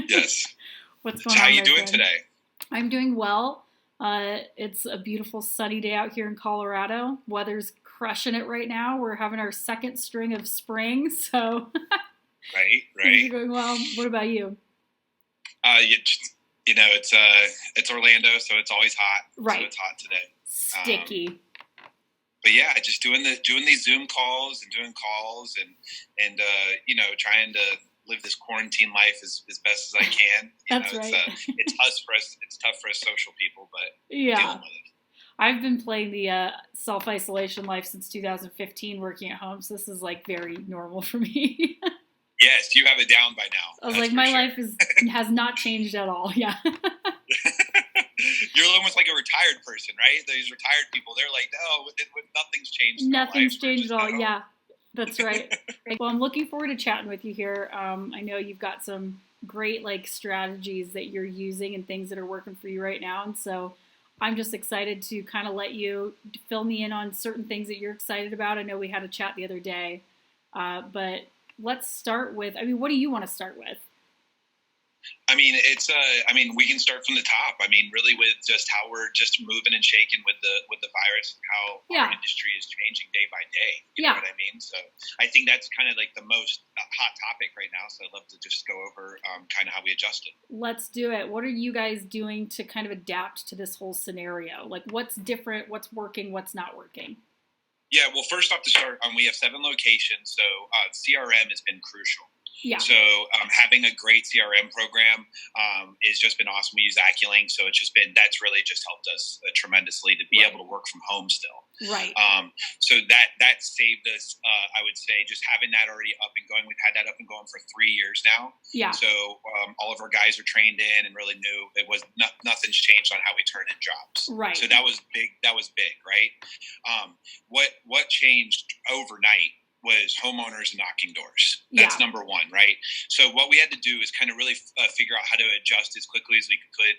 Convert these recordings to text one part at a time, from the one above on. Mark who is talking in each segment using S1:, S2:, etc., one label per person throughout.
S1: Yes.
S2: What's
S1: So
S2: going
S1: how
S2: on,
S1: you
S2: my
S1: doing
S2: friend?
S1: today?
S2: I'm doing well. It's a beautiful sunny day out here in Colorado. Weather's crushing it right now. We're having our second string of spring, so
S1: Right,
S2: things
S1: right.
S2: are going well. What about you?
S1: Uh, you, it's Orlando, so it's always hot. So
S2: Right.
S1: it's hot today. Um,
S2: Sticky.
S1: but yeah, just doing these Zoom calls and doing calls and trying to live this quarantine life as best as I can.
S2: That's right.
S1: It's tough for us. It's tough for us social people, but dealing
S2: Yeah.
S1: with it.
S2: I've been playing the self isolation life since 2015, working at home, so this is like very normal for me.
S1: Yes, you have it down by now.
S2: I was
S1: That's
S2: like,
S1: for
S2: my
S1: sure.
S2: life is has not changed at all. Yeah.
S1: You're almost like a retired person, right? These retired people, they're like, no, nothing's changed in our life.
S2: Nothing's
S1: We're
S2: changed
S1: just
S2: at all.
S1: at home.
S2: Yeah, that's right. Well, I'm looking forward to chatting with you here. I know you've got some great like strategies that you're using and things that are working for you right now, and so I'm just excited to kind of let you fill me in on certain things that you're excited about. I know we had a chat the other day, but let's start with. I mean, what do you want to start with?
S1: We can start from the top. I mean, really with just how we're just moving and shaking with the virus, how our
S2: Yeah,
S1: industry is changing day by day. You know
S2: yeah.
S1: what I mean? So I think that's kind of like the most hot topic right now. So I'd love to just go over kind of how we adjusted.
S2: Let's do it. What are you guys doing to kind of adapt to this whole scenario? Like, what's different? What's working? What's not working?
S1: Yeah, well, first off to start, we have 7 locations, so CRM has been crucial.
S2: Yeah.
S1: So having a great CRM program has just been awesome. We use AccuLink, so that's really just helped us tremendously to be
S2: Right.
S1: able to work from home still.
S2: Right.
S1: So that saved us. I would say just having that already up and going. We've had that up and going for 3 years now.
S2: Yeah.
S1: So all of our guys are trained in and really knew it was nothing's changed on how we turn in jobs.
S2: Right.
S1: So that was big. That was big, right? What changed overnight was homeowners knocking doors. That's
S2: Yeah.
S1: number one, right? So what we had to do is kind of really figure out how to adjust as quickly as we could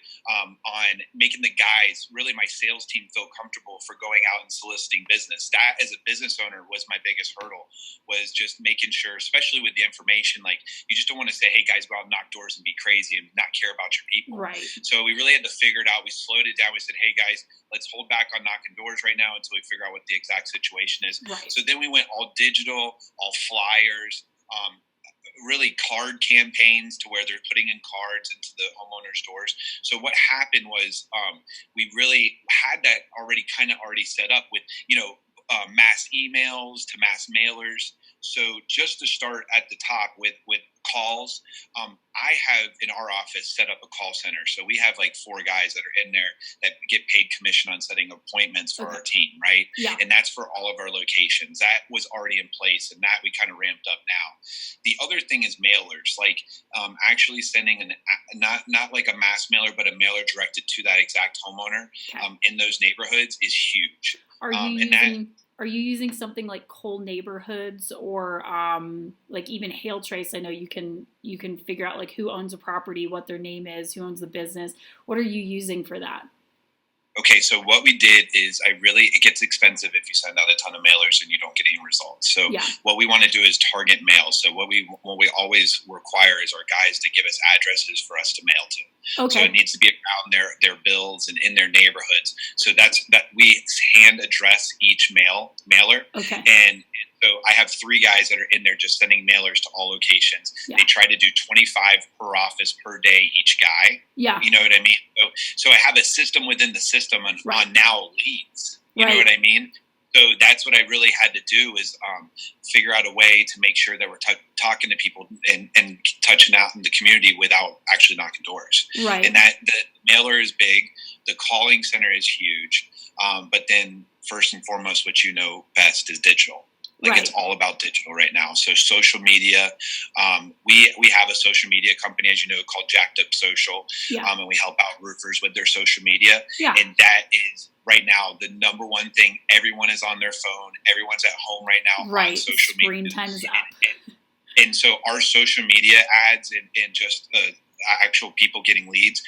S1: on making the guys, really my sales team, feel comfortable for going out and soliciting business. That, as a business owner, was my biggest hurdle, was just making sure, especially with the information, like you just don't want to say, hey guys, go out and knock doors and be crazy and not care about your people.
S2: Right.
S1: So we really had to figure it out. We slowed it down. We said, hey guys, let's hold back on knocking doors right now until we figure out what the exact situation is.
S2: Right.
S1: So then we went all digital, all flyers, really card campaigns to where they're putting in cards into the homeowners' doors. So what happened was we really had that already set up with, mass emails to mass mailers. So just to start at the top with calls, I have in our office set up a call center. So we have like 4 guys that are in there that get paid commission on setting appointments for our team, right?
S2: Yeah.
S1: And that's for all of our locations. That was already in place, and that we kind of ramped up now. The other thing is mailers, like actually sending not like a mass mailer, but a mailer directed to that exact homeowner in those neighborhoods is huge.
S2: Are you using something like Coal Neighborhoods or like even Hail Trace? I know you can figure out like who owns a property, what their name is, who owns the business. What are you using for that?
S1: Okay, so what we did is it gets expensive if you send out a ton of mailers and you don't get any results. So what we want to do is target mail. So what we always require is our guys to give us addresses for us to mail to.
S2: Okay.
S1: So it needs to be around their bills and in their neighborhoods. So that we hand address each mailer.
S2: Okay.
S1: And so I have 3 guys that are in there just sending mailers to all locations.
S2: Yeah.
S1: They try to do 25 per office per day each guy.
S2: Yeah.
S1: You know what I mean? So I have a system within the system on now leads. You know what I mean? So that's what I really had to do is figure out a way to make sure that we're talking to people and touching out in the community without actually knocking doors.
S2: Right.
S1: And that the mailer is big. The calling center is huge. But then first and foremost, what you know best is digital. It's all about digital right now. So social media, we have a social media company, as you know, called Jacked Up Social, and we help out roofers with their social media.
S2: Yeah.
S1: And that is right now the number one thing. Everyone is on their phone. Everyone's at home right now on social
S2: media.
S1: Screen
S2: time is up.
S1: And so our social media ads and just actual people getting leads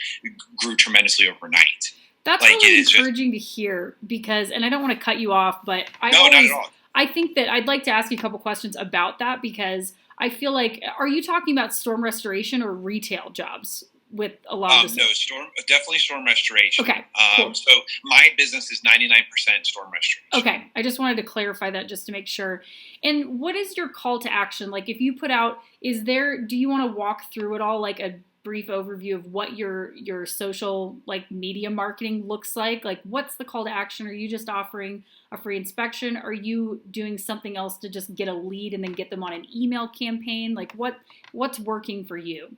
S1: grew tremendously overnight.
S2: That's really encouraging to hear because, and I don't want to cut you off, but
S1: not at all.
S2: I think that I'd like to ask you a couple questions about that because I feel like, are you talking about storm restoration or retail jobs with a lot of this?
S1: No, definitely storm restoration.
S2: Okay, cool.
S1: So my business is 99% storm restoration.
S2: Okay, I just wanted to clarify that just to make sure. And what is your call to action? Like, if you put out, do you want to walk through it all, like a brief overview of what your social like media marketing looks like? Like, what's the call to action? Are you just offering a free inspection? Are you doing something else to just get a lead and then get them on an email campaign? Like, what's working for you?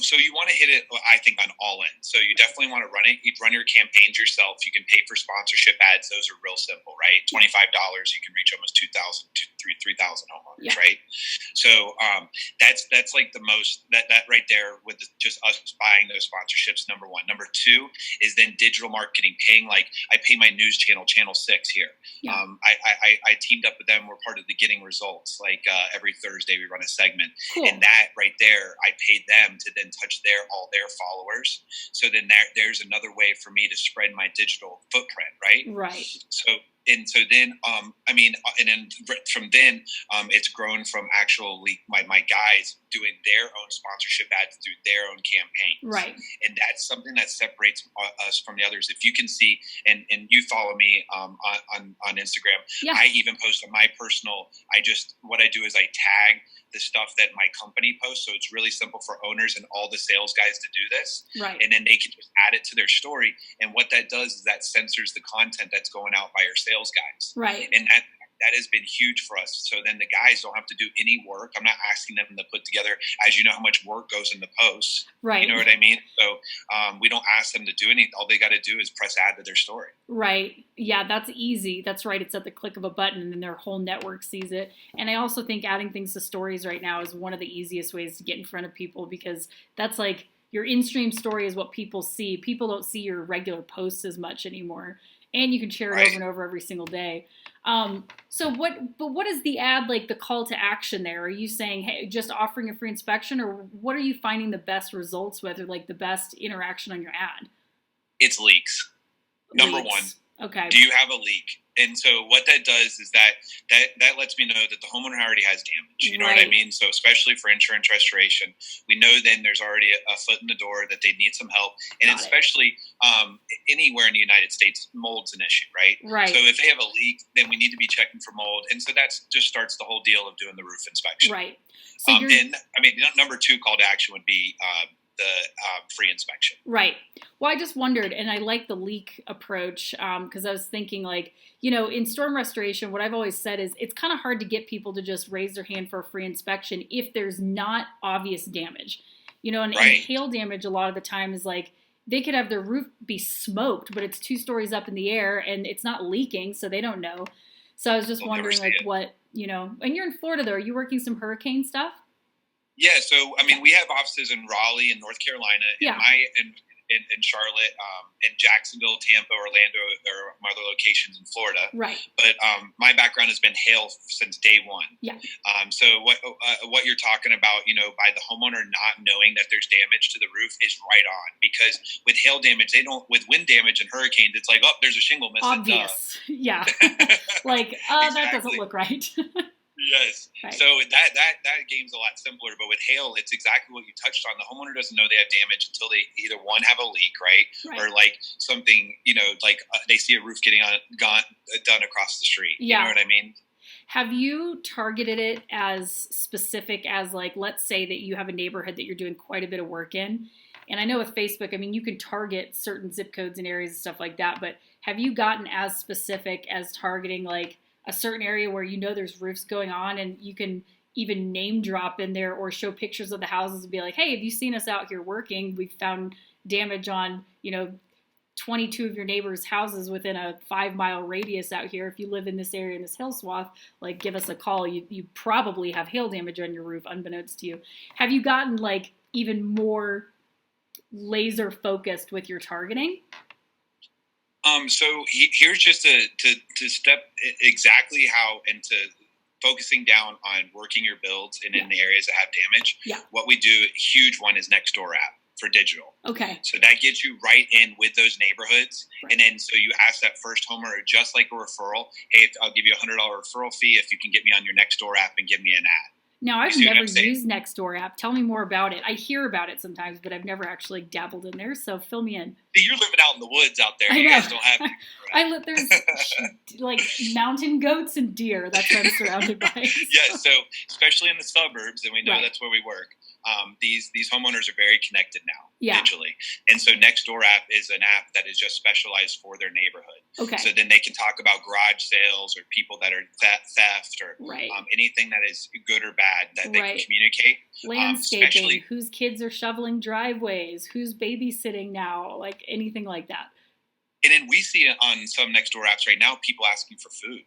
S1: So you want to hit it, I think, on all ends. So you definitely want to run it. You run your campaigns yourself. You can pay for sponsorship ads. Those are real simple, right? $25, you can reach almost 2,000, 3,000 homeowners, right? So that's like the most, that right there with just us buying those sponsorships, number one. Number two is then digital marketing, paying, like I pay my news channel, Channel 6 here. Yeah. I teamed up with them. We're part of the Getting Results. Like every Thursday we run a segment. Cool. And that right there, I paid them to then touch all their followers. So then there's another way for me to spread my digital footprint, right?
S2: Right.
S1: So then from then it's grown from actually my guys doing their own sponsorship ads through their own campaigns.
S2: Right.
S1: And that's something that separates us from the others. If you can see, and you follow me on Instagram, yeah. I even post on my personal, what I do is I tag the stuff that my company posts. So it's really simple for owners and all the sales guys to do this.
S2: Right.
S1: And then they can just add it to their story. And what that does is that censors the content that's going out by our sales guys.
S2: Right.
S1: And that has been huge for us. So then the guys don't have to do any work. I'm not asking them to put together, as you know, how much work goes in the posts.
S2: Right.
S1: You know what I mean? So we don't ask them to do anything. All they got to do is press add to their story.
S2: Right. Yeah, that's easy. That's right. It's at the click of a button and then their whole network sees it. And I also think adding things to stories right now is one of the easiest ways to get in front of people because that's like your in-stream story is what people see. People don't see your regular posts as much anymore. And you can share it over and over every single day. So what is the ad, like the call to action there? Are you saying, hey, just offering a free inspection, or what are you finding the best results with, or like the best interaction on your ad?
S1: It's leaks. Number one.
S2: Okay.
S1: Do you have a leak? And so what that does is that lets me know that the homeowner already has damage. You know what I mean? So especially for insurance restoration, we know then there's already a foot in the door that they need some help. And especially anywhere in the United States, mold's an issue, right?
S2: Right.
S1: So if they have a leak, then we need to be checking for mold. And so that just starts the whole deal of doing the roof inspection.
S2: Right. So
S1: number two call to action would be the free inspection.
S2: Right. Well, I just wondered, and I like the leak approach because I was thinking, like, in storm restoration, what I've always said is it's kind of hard to get people to just raise their hand for a free inspection if there's not obvious damage. And hail damage a lot of the time is like they could have their roof be smoked, but it's 2 stories up in the air and it's not leaking, so they don't know. So I was just wondering, like, what, and you're in Florida, though. Are you working some hurricane stuff?
S1: Yeah, so we have offices in Raleigh and North Carolina, in Charlotte, in Jacksonville, Tampa, Orlando. There are my other locations in Florida.
S2: Right.
S1: But my background has been hail since day one.
S2: Yeah.
S1: So what you're talking about, by the homeowner not knowing that there's damage to the roof is right on, because with hail damage, with wind damage and hurricanes, it's like, oh, there's a shingle missing.
S2: Obvious. Yeah. Like, that doesn't look right.
S1: Yes. Right. So that game's a lot simpler, but with hail, it's exactly what you touched on. The homeowner doesn't know they have damage until they either one have a leak, right? Or like something, they see a roof getting done across the street. Yeah. You know what I mean?
S2: Have you targeted it as specific as, like, let's say that you have a neighborhood that you're doing quite a bit of work in? And I know with Facebook, you can target certain zip codes and areas and stuff like that, but have you gotten as specific as targeting, like, a certain area where there's roofs going on, and you can even name drop in there or show pictures of the houses and be like, hey, have you seen us out here working? We found damage on, 22 of your neighbors' houses within a 5-mile radius out here. If you live in this area, in this hill swath, like, give us a call. You probably have hail damage on your roof, unbeknownst to you. Have you gotten, like, even more laser focused with your targeting?
S1: So here's just to step exactly how into focusing down on working your builds and in the areas that have damage.
S2: Yeah.
S1: What we do, huge one, is Nextdoor app. for digital.
S2: Okay.
S1: So that gets you right in with those neighborhoods.
S2: Right.
S1: And then so you ask that first homeowner, just like a referral, hey, I'll give you $100 referral fee if you can get me on your Nextdoor app and give me an ad.
S2: Now, I've never used Nextdoor app. Tell me more about it. I hear about it sometimes, but I've never actually dabbled in there, so fill me in.
S1: You're living out in the woods out there. You guys don't have
S2: there's like mountain goats and deer. That's what I'm surrounded by.
S1: Yeah, so especially in the suburbs, and we know that's where we work, these homeowners are very connected now digitally. And so Nextdoor app is an app that is just specialized for their neighborhood.
S2: Okay.
S1: So then they can talk about garage sales or people that are theft or anything that is good or bad that they can communicate.
S2: Landscaping, whose kids are shoveling driveways, who's babysitting now, like anything like that.
S1: And then we see on some Nextdoor apps right now, people asking for food.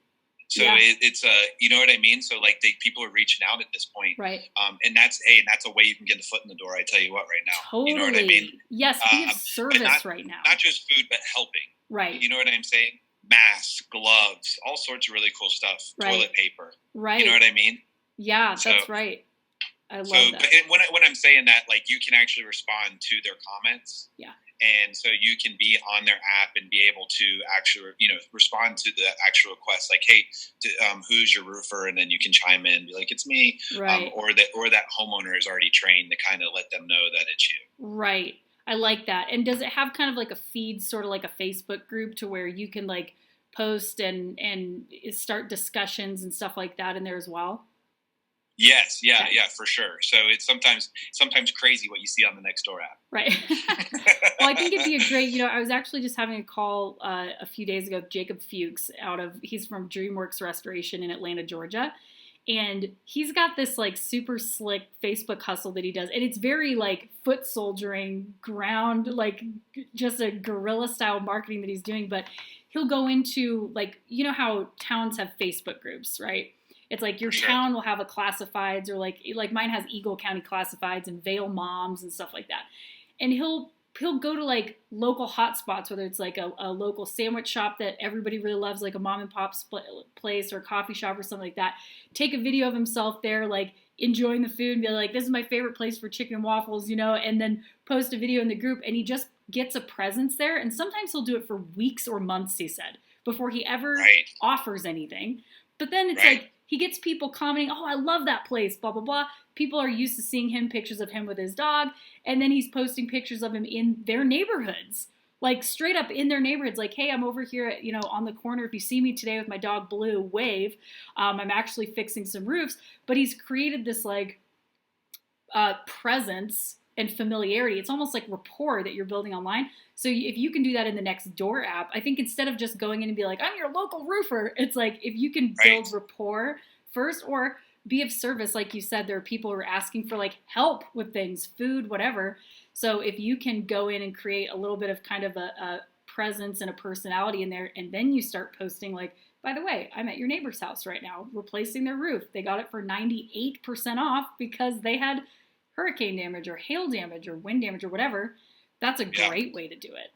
S1: So it's you know what I mean? So like people are reaching out at this point.
S2: Right.
S1: And that's a way you can get a foot in the door. I tell you what, right now.
S2: Totally.
S1: You know what I mean?
S2: Yes, we have service right now.
S1: Not just food, but helping.
S2: Right.
S1: You know what I'm saying? Masks, gloves, all sorts of really cool stuff.
S2: Right.
S1: Toilet paper.
S2: Right.
S1: You know what I mean?
S2: Yeah, that's right. I love that.
S1: But when I'm saying that, like you can actually respond to their comments.
S2: Yeah.
S1: And so you can be on their app and be able to actually, respond to the actual request, like, "Hey, who's your roofer?" And then you can chime in and be like, "It's me,"
S2: right?
S1: Or that homeowner is already trained to kind of let them know that it's you.
S2: Right. I like that. And does it have kind of like a feed, sort of like a Facebook group, to where you can like post and start discussions and stuff like that in there as well?
S1: Yes, yeah, for sure. So it's sometimes crazy what you see on the Nextdoor app.
S2: Right. Well, I think it'd be a great, I was actually just having a call a few days ago with Jacob Fuchs he's from DreamWorks Restoration in Atlanta, Georgia. And he's got this like super slick Facebook hustle that he does. And it's very like foot soldiering, ground, like just a guerrilla style marketing that he's doing. But he'll go into like, how towns have Facebook groups, right? It's like your town will have a classifieds, or like mine has Eagle County classifieds and Vail Moms and stuff like that. And he'll go to like local hotspots, whether it's like a local sandwich shop that everybody really loves, like a mom and pop place or a coffee shop or something like that. Take a video of himself there, like enjoying the food, and be like, "This is my favorite place for chicken and waffles," and then post a video in the group, and he just gets a presence there. And sometimes he'll do it for weeks or months, he said, before he ever offers anything. But then it's like, he gets people commenting, "Oh, I love that place, blah, blah, blah." People are used to seeing pictures of him with his dog. And then he's posting pictures of him in their neighborhoods, like straight up in their neighborhoods. Like, "Hey, I'm over here at, on the corner. If you see me today with my dog Blue, wave. I'm actually fixing some roofs." But he's created this like presence and familiarity. It's almost like rapport that you're building online. So if you can do that in the Nextdoor app, I think instead of just going in and be like, "I'm your local roofer," it's like if you can build rapport first, or be of service, like you said, there are people who are asking for like help with things, food, whatever. So if you can go in and create a little bit of kind of a presence and a personality in there, and then you start posting like, "By the way, I'm at your neighbor's house right now, replacing their roof. They got it for 98% off because they had hurricane damage or hail damage or wind damage or whatever." That's a great way to do it.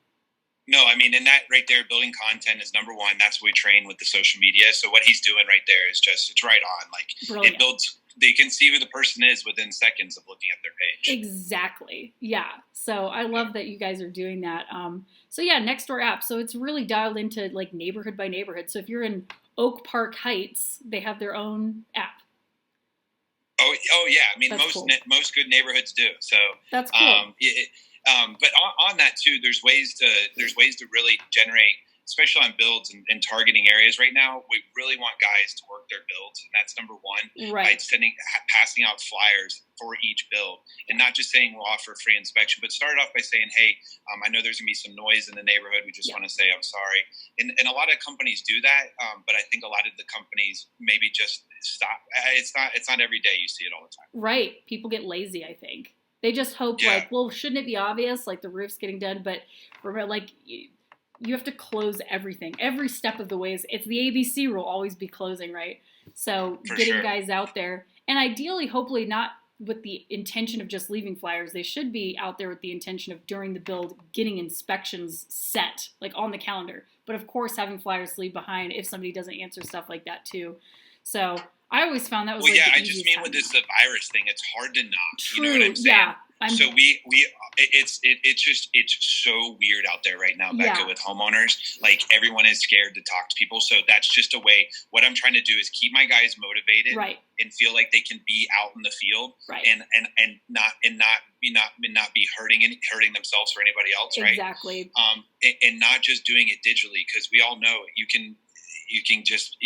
S1: No, I mean, and that right there, building content is number one. That's what we train with the social media. So what he's doing right there is it's right on. Like
S2: brilliant.
S1: It builds, they can see who the person is within seconds of looking at their page.
S2: Exactly. Yeah. So I love that you guys are doing that. So yeah, Nextdoor app. So it's really dialed into like neighborhood by neighborhood. So if you're in Oak Park Heights, they have their own app.
S1: Oh yeah. I mean,
S2: That's
S1: most good neighborhoods do. So
S2: that's cool.
S1: But on that too, there's ways to really generate, especially on builds and targeting areas. Right now, we really want guys to work their builds, and that's number one.
S2: Right.
S1: Passing out flyers for each build, and not just saying we'll offer free inspection, but start off by saying, "Hey, I know there's gonna be some noise in the neighborhood. We just want to say I'm sorry." And a lot of companies do that, but I think a lot of the companies maybe just stop. It's not every day you see it all the time.
S2: Right. People get lazy, I think. They just hope like, well, shouldn't it be obvious? Like the roof's getting done, but remember, like you have to close everything. Every step of the way it's the ABC rule, always be closing, right? So getting guys out there, and ideally, hopefully not with the intention of just leaving flyers. They should be out there with the intention of during the build getting inspections set, like on the calendar. But of course, having flyers to leave behind if somebody doesn't answer, stuff like that too. So I always found that was
S1: I just mean with this virus thing, it's hard to not.
S2: True.
S1: You know what I'm saying? So it's so weird out there right now, Becca, with homeowners. Like, everyone is scared to talk to people. So that's just a way. What I'm trying to do is keep my guys motivated, and feel like they can be out in the field, and not be hurting themselves or anybody else, right?
S2: Exactly.
S1: And not just doing it digitally, because we all know you can't just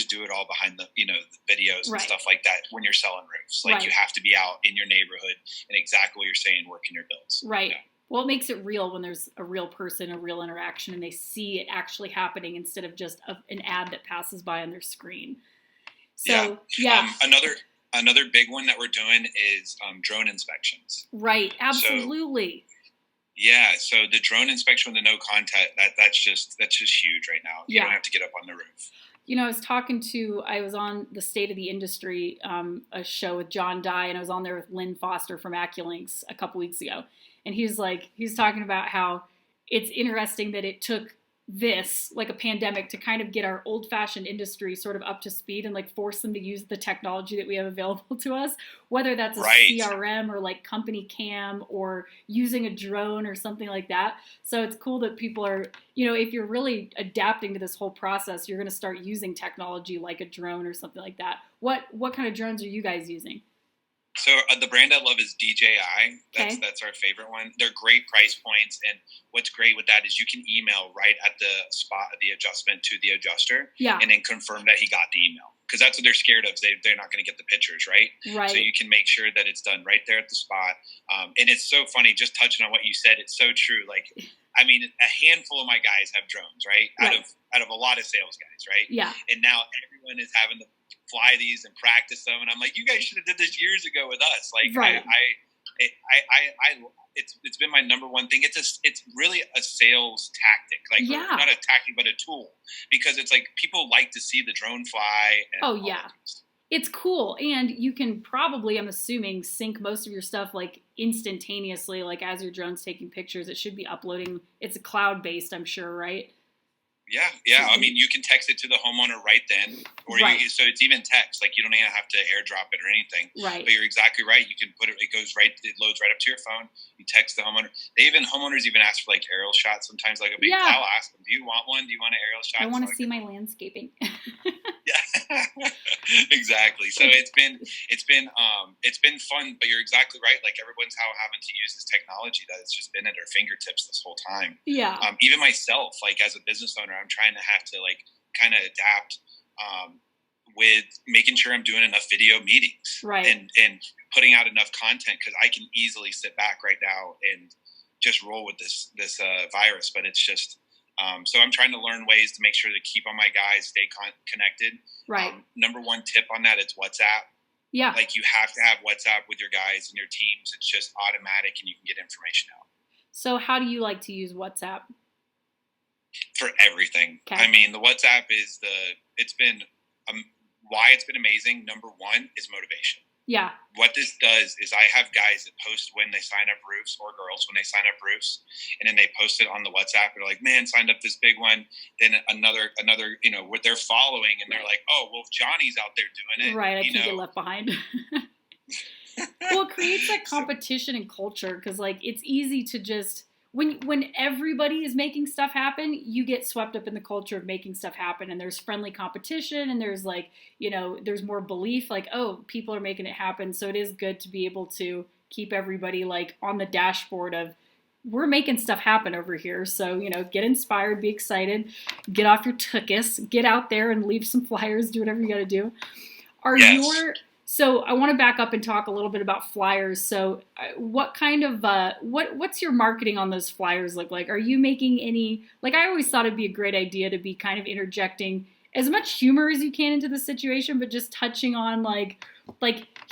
S1: do it all behind the the videos and stuff like that when you're selling roofs. Like, you have to be out in your neighborhood and exactly what you're saying, working your builds.
S2: Right. Yeah. Well, it makes it real when there's a real person, a real interaction, and they see it actually happening instead of just an ad that passes by on their screen. So,
S1: another big one that we're doing is drone inspections.
S2: Right. Absolutely.
S1: So the drone inspection with the no contact, that's just huge right now. You don't have to get up on the roof.
S2: I was on the State of the Industry, a show with John Dye, and I was on there with Lynn Foster from AccuLinks a couple weeks ago. And he was talking about how it's interesting that it took this, like a pandemic, to kind of get our old-fashioned industry sort of up to speed and like force them to use the technology that we have available to us, whether that's a CRM or like company cam or using a drone or something like that. So it's cool that people are, if you're really adapting to this whole process, you're going to start using technology like a drone or something like that. What kind of drones are you guys using?
S1: So the brand I love is DJI. That's our favorite one. They're great price points, and what's great with that is you can email right at the spot of the adjustment to the adjuster, and then confirm that he got the email. Because that's what they're scared of. They're not going to get the pictures, right? So you can make sure that it's done right there at the spot. And it's so funny, just touching on what you said, it's so true. Like, I mean, a handful of my guys have drones, right? Out of a lot of sales guys, right?
S2: Yeah.
S1: And now everyone is having to fly these and practice them, and I'm like, you guys should have did this years ago with us. Like, it's been my number one thing. It's really a sales tactic, like not a tactic, but a tool, because it's like people like to see the drone fly. And
S2: it's cool, and you can probably, I'm assuming, sync most of your stuff like instantaneously, like as your drone's taking pictures. It should be uploading. It's a cloud-based, I'm sure, right?
S1: Yeah. I mean, you can text it to the homeowner right then, or so it's even text. Like, you don't even have to airdrop it or anything.
S2: Right.
S1: But you're exactly right. You can put it. It loads right up to your phone. You text the homeowner. Homeowners even ask for like aerial shots sometimes. Like I'll ask them, "Do you want one? Do you want an aerial shot?"
S2: I want to see my landscaping.
S1: Exactly. So it's been fun. But you're exactly right. Like, everyone's having to use this technology that it's just been at their fingertips this whole time.
S2: Yeah.
S1: Even myself, like as a business owner, I'm trying to have to like kind of adapt with making sure I'm doing enough video meetings, and putting out enough content, because I can easily sit back right now and just roll with this virus. But it's just so I'm trying to learn ways to make sure to keep all my guys stay connected.
S2: Right.
S1: Number one tip on that is WhatsApp.
S2: Yeah.
S1: Like, you have to have WhatsApp with your guys and your teams. It's just automatic, and you can get information out.
S2: So how do you like to use WhatsApp?
S1: For everything. Okay. I mean, the WhatsApp is why it's been amazing. Number one is motivation.
S2: Yeah.
S1: What this does is I have guys that post when they sign up roofs, or girls when they sign up roofs, and then they post it on the WhatsApp. They're like, "Man, signed up this big one." Then another, what they're following, and they're like, "Oh, well, if Johnny's out there doing it,
S2: right? I can't get left behind." Well, it creates that competition and culture, because like it's easy to just when everybody is making stuff happen, you get swept up in the culture of making stuff happen, and there's friendly competition, and there's like, there's more belief, like, oh, people are making it happen. So it is good to be able to keep everybody like on the dashboard of, we're making stuff happen over here. So, get inspired, be excited, get off your tuchus, get out there and leave some flyers, do whatever you got to do. So I want to back up and talk a little bit about flyers. So what kind of, what's your marketing on those flyers look like? Are you making any, like, I always thought it'd be a great idea to be kind of interjecting as much humor as you can into the situation, but just touching on like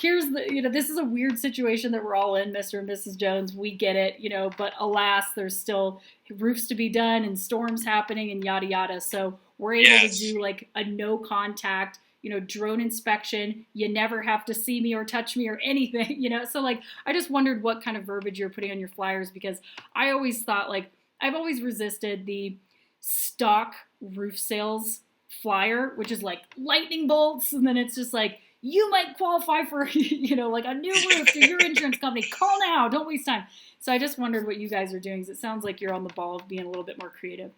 S2: here's the, this is a weird situation that we're all in, Mr. and Mrs. Jones. We get it, but alas, there's still roofs to be done and storms happening and yada, yada. So we're able to do like a no contact, drone inspection. You never have to see me or touch me or anything, So like, I just wondered what kind of verbiage you're putting on your flyers, because I always thought, like, I've always resisted the stock roof sales flyer, which is like lightning bolts. And then it's just like, you might qualify for, like a new roof through your insurance company. Call now. Don't waste time. So I just wondered what you guys are doing, because it sounds like you're on the ball of being a little bit more creative.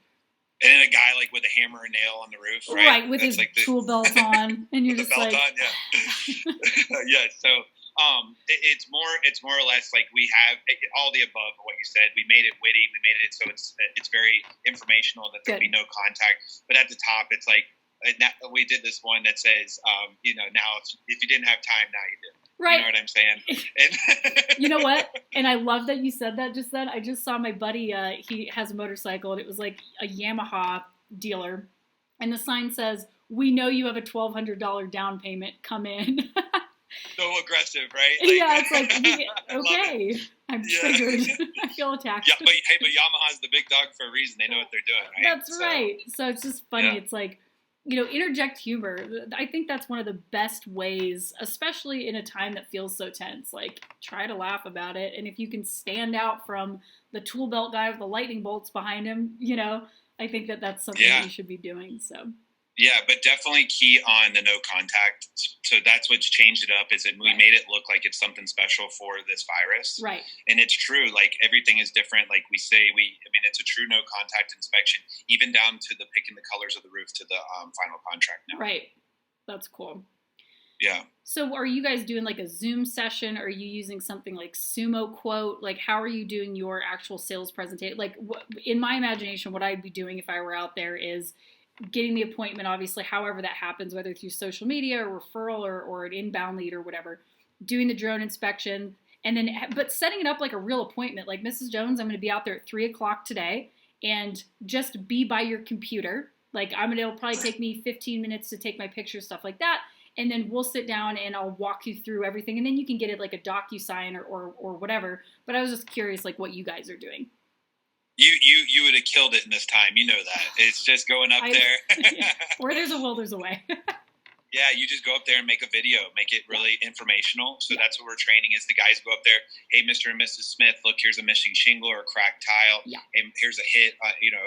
S1: And then a guy like with a hammer and nail on the roof, right?
S2: Right, with his like tool belt on, and you're
S1: with
S2: just
S1: the belt
S2: like,
S1: on, yeah, yeah. So it's more or less like we have all the above of what you said. We made it witty, we made it so it's very informational, that there'll be no contact. But at the top, it's like we did this one that says, now if you didn't have time, now you do. Right. You know what I'm saying? And
S2: you know what? And I love that you said that just then. I just saw my buddy, he has a motorcycle, and it was like a Yamaha dealer. And the sign says, "We know you have a $1,200 down payment. Come in."
S1: So aggressive, right?
S2: Yeah, it's like, okay, I'm triggered. I feel attacked.
S1: Yeah, but Yamaha's the big dog for a reason. They know what they're doing, right?
S2: That's right. So it's just funny. Yeah. It's like, interject humor. I think that's one of the best ways, especially in a time that feels so tense. Like, try to laugh about it. And if you can stand out from the tool belt guy with the lightning bolts behind him, I think that's something that you should be doing. So.
S1: Yeah, but definitely key on the no contact. So that's what's changed it up, is that we made it look like it's something special for this virus.
S2: Right.
S1: And it's true. Like, everything is different. Like we say, it's a true no contact inspection, even down to the picking the colors of the roof to the final contract now.
S2: Right. That's cool.
S1: Yeah.
S2: So are you guys doing like a Zoom session? Are you using something like Sumo Quote? Like, how are you doing your actual sales presentation? Like, in my imagination, what I'd be doing if I were out there is getting the appointment, obviously, however that happens, whether through social media or referral or an inbound lead or whatever, doing the drone inspection, and then, but setting it up like a real appointment. Like, Mrs. Jones, I'm going to be out there at 3:00 today, and just be by your computer. Like, it'll probably take me 15 minutes to take my pictures, stuff like that. And then we'll sit down and I'll walk you through everything. And then you can get it like a DocuSign or whatever. But I was just curious, like, what you guys are doing.
S1: You would have killed it in this time. You know that. It's just going up there.
S2: Where there's a will, there's a way.
S1: Yeah, you just go up there and make a video, make it really informational. So that's what we're training is the guys go up there. Hey, Mr. and Mrs. Smith, look, here's a missing shingle or a cracked tile.
S2: Yeah.
S1: And here's a hit,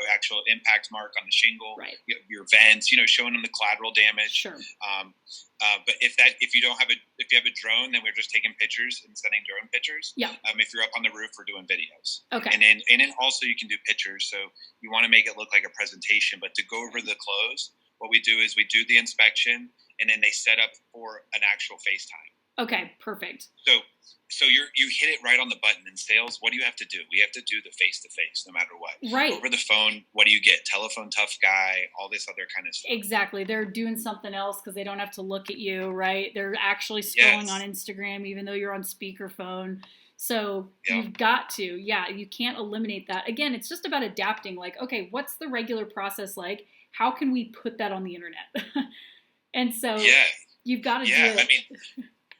S1: actual impact mark on the shingle.
S2: Right.
S1: Your vents, showing them the collateral damage.
S2: Sure.
S1: But if you have a drone, then we're just taking pictures and sending drone pictures.
S2: Yeah.
S1: If you're up on the roof, we're doing videos.
S2: Okay.
S1: And then also you can do pictures. So you want to make it look like a presentation, but to go over the close, what we do is we do the inspection, and then they set up for an actual FaceTime.
S2: Okay, perfect.
S1: So you hit it right on the button. In sales, what do you have to do? We have to do the face-to-face no matter what.
S2: Right.
S1: Over the phone, what do you get? Telephone tough guy, all this other kind of stuff.
S2: Exactly. They're doing something else because they don't have to look at you, right? They're actually scrolling on Instagram even though you're on speakerphone. So you've got to, you can't eliminate that. Again, it's just about adapting. Like, okay, what's the regular process like? How can we put that on the internet? And so you've got to do it.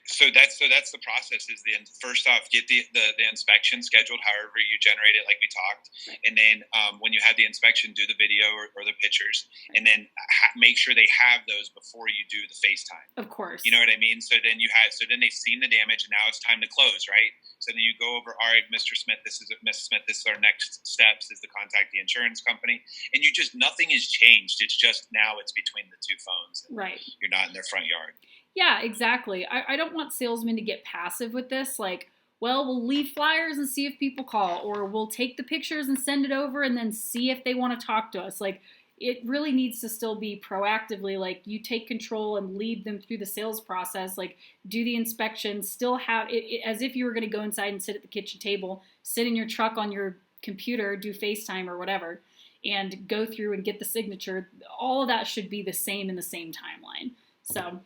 S1: So that's the process. Is first off, get the inspection scheduled however you generate it, like we talked, and then when you have the inspection, do the video or the pictures, and then make sure they have those before you do the FaceTime.
S2: Of course,
S1: you know what I mean. So then they've seen the damage, and now it's time to close, right? So then you go over, all right, Mr. Smith, Mrs. Smith, this is our next steps is to contact the insurance company, and nothing has changed. It's just now it's between the two phones,
S2: right?
S1: You're not in their front yard.
S2: Yeah, exactly. I don't want salesmen to get passive with this. Like, well, we'll leave flyers and see if people call, or we'll take the pictures and send it over and then see if they want to talk to us. Like, it really needs to still be proactively, like, you take control and lead them through the sales process, like, do the inspection, still have it as if you were going to go inside and sit at the kitchen table, sit in your truck on your computer, do FaceTime or whatever, and go through and get the signature. All of that should be the same in the same timeline. So...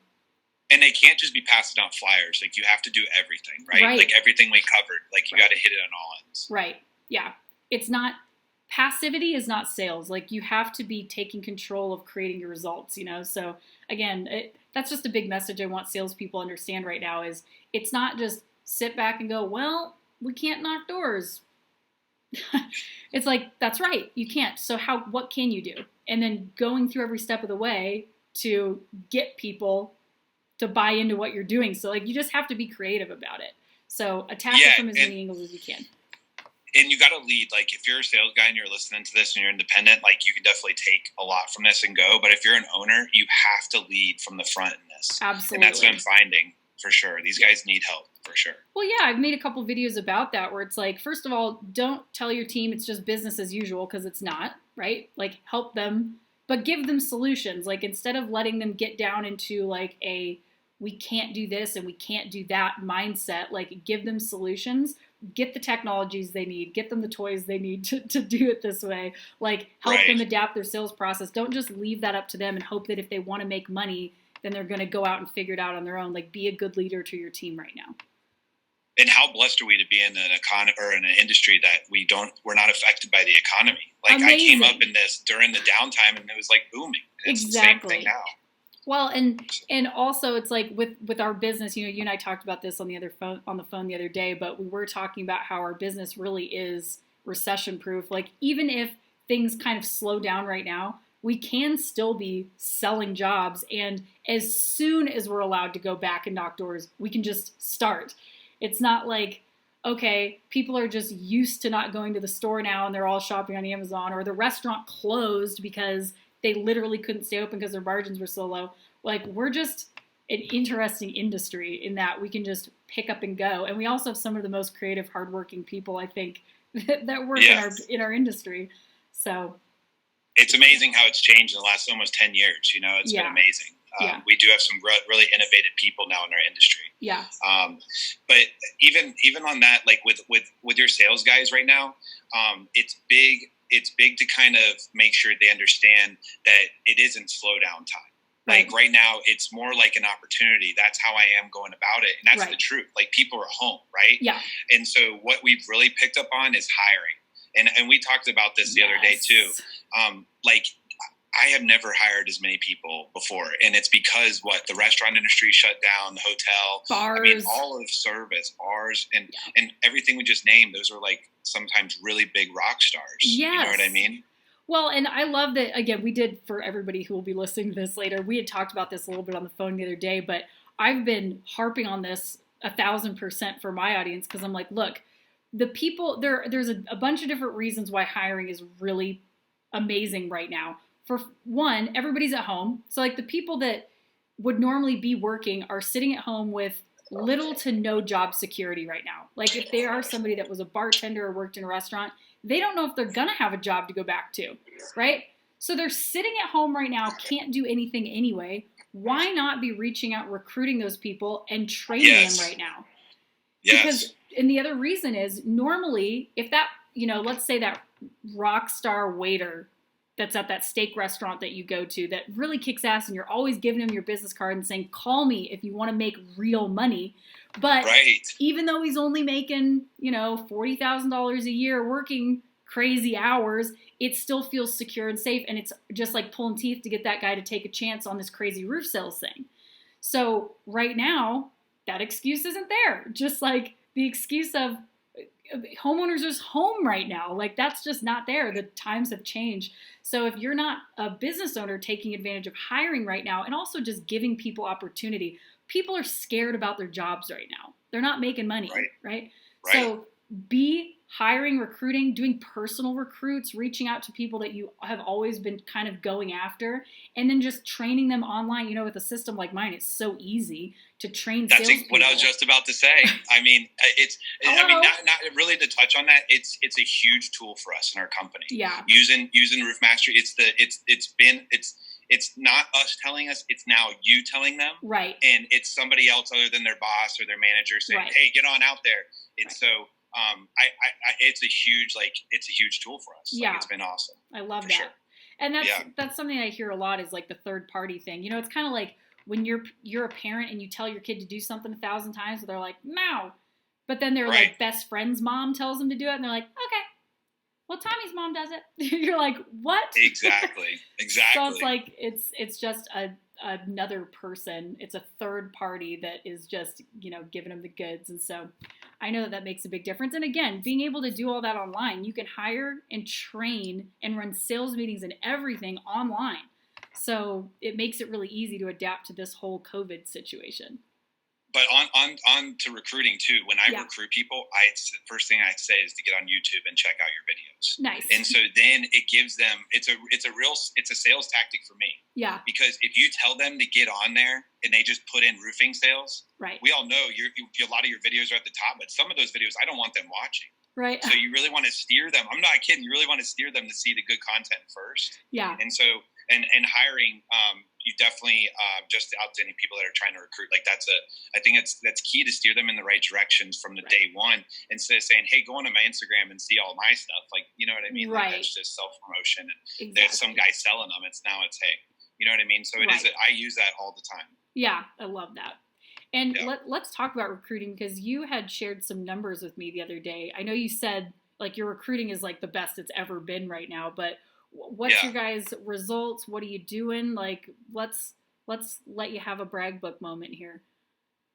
S1: And they can't just be passing out flyers. Like, you have to do everything, right? Like, everything we covered. Like, you got to hit it on all ends.
S2: Right. Yeah. It's not... Passivity is not sales. Like, you have to be taking control of creating your results, So, again, that's just a big message I want salespeople to understand right now is it's not just sit back and go, well, we can't knock doors. It's like, that's right. You can't. So what can you do? And then going through every step of the way to get people to buy into what you're doing. So, like, you just have to be creative about it. So attack it from as many angles as you can.
S1: And you got to lead. Like, if you're a sales guy and you're listening to this and you're independent, like, you can definitely take a lot from this and go. But if you're an owner, you have to lead from the front in this. And that's what I'm
S2: Absolutely.
S1: finding for sure. These guys need help for sure.
S2: Well, yeah, I've made a couple videos about that where it's like, first of all, don't tell your team it's just business as usual, because it's not, right? Like, help them, but give them solutions. Like, instead of letting them get down into like a we can't do this and we can't do that mindset, like, give them solutions, get the technologies they need, get them the toys they need to do it this way, like, help
S1: Right.
S2: them adapt their sales process. Don't just leave that up to them and hope that if they want to make money, then they're going to go out and figure it out on their own. Like, be a good leader to your team right now.
S1: And how blessed are we to be in an economy or in an industry that we're not affected by the economy? Like,
S2: Amazing.
S1: I came up in this during the downtime and it was like booming. And it's
S2: Exactly.
S1: the same thing now.
S2: Well, and also it's like with our business, you know, you and I talked about this on the phone the other day, but we were talking about how our business really is recession proof. Like, even if things kind of slow down right now, we can still be selling jobs, and as soon as we're allowed to go back and knock doors, we can just start. It's not like, okay, people are just used to not going to the store now and they're all shopping on Amazon, or the restaurant closed because they literally couldn't stay open because their margins were so low. Like, we're just an interesting industry in that we can just pick up and go. And we also have some of the most creative, hardworking people, I think, that work in our industry. So
S1: it's amazing how it's changed in the last almost 10 years. You know, it's been amazing. We do have some really innovative people now in our industry.
S2: Yeah.
S1: But even on that, like with your sales guys right now, it's big. It's big to kind of make sure they understand that it isn't slow down time. Like, right now, it's more like an opportunity. That's how I am going about it. And that's the truth. Like, people are home, right?
S2: Yeah.
S1: And so what we've really picked up on is hiring. And we talked about this the other day too. Like, I have never hired as many people before. And it's because the restaurant industry shut down, the hotel,
S2: bars.
S1: I mean, all of service, bars, and everything we just named, those are like sometimes really big rock stars.
S2: Yes.
S1: You know what I mean?
S2: Well, and I love that, again, we did, for everybody who will be listening to this later, we had talked about this a little bit on the phone the other day, but I've been harping on this 1,000% for my audience, because I'm like, look, the people, there's a bunch of different reasons why hiring is really amazing right now. For one, everybody's at home. So, like, the people that would normally be working are sitting at home with little to no job security right now. Like, if they are somebody that was a bartender or worked in a restaurant, they don't know if they're going to have a job to go back to, right? So they're sitting at home right now, can't do anything anyway. Why not be reaching out, recruiting those people and training them right now? Because, and the other reason is, normally, if that, you know, let's say that rock star waiter that's at that steak restaurant that you go to that really kicks ass, and you're always giving him your business card and saying, call me if you want to make real money. But even though he's only making, you know, $40,000 a year working crazy hours, it still feels secure and safe. And it's just like pulling teeth to get that guy to take a chance on this crazy roof sales thing. So right now, that excuse isn't there. Just like the excuse of homeowners is home right now. Like, that's just not there. The times have changed. So if you're not a business owner taking advantage of hiring right now, and also just giving people opportunity, people are scared about their jobs right now. They're not making money, right? So be hiring, recruiting, doing personal recruits, reaching out to people that you have always been kind of going after, and then just training them online. You know, with a system like mine, it's so easy to train salespeople.
S1: That's what I was just about to say. I mean, not really to touch on that. It's a huge tool for us in our company.
S2: Yeah.
S1: Using Roof Mastery, it's not us telling us, it's now you telling them.
S2: Right.
S1: And it's somebody else other than their boss or their manager saying, hey, get on out there. It's so it's a huge tool for us.
S2: Yeah.
S1: Like, it's been awesome.
S2: I love that. Sure. And that's something I hear a lot, is like the third party thing. You know, it's kind of like when you're a parent and you tell your kid to do something 1,000 times, they're like, no. But then their like best friend's mom tells them to do it, and they're like, okay. Well, Tommy's mom does it. You're like, what?
S1: Exactly.
S2: So it's like it's just another person. It's a third party that is just, you know, giving them the goods. And so I know that makes a big difference. And again, being able to do all that online, you can hire and train and run sales meetings and everything online. So it makes it really easy to adapt to this whole COVID situation.
S1: But on to recruiting too. When I
S2: Yeah.
S1: recruit people, first thing I say is to get on YouTube and check out your videos.
S2: Nice.
S1: And so then it gives them it's a sales tactic for me.
S2: Yeah.
S1: Because if you tell them to get on there and they just put in roofing sales,
S2: right.
S1: We all know a lot of your videos are at the top, but some of those videos I don't want them watching.
S2: Right.
S1: So you really want to steer them. I'm not kidding. You really want to steer them to see the good content first.
S2: Yeah.
S1: And so and hiring, you definitely just outstanding people that are trying to recruit. Like I think that's key to steer them in the right directions from the day one, instead of saying, "Hey, go onto my Instagram and see all my stuff." Like, you know what I mean?
S2: Right.
S1: Like, that's just self promotion. And
S2: exactly.
S1: There's some guy selling them. It's hey, you know what I mean? So I use that all the time.
S2: Yeah, I love that. And let's talk about recruiting, because you had shared some numbers with me the other day. I know you said like your recruiting is like the best it's ever been right now, but what's your guys' results? What are you doing? Like, let's let you have a brag book moment here.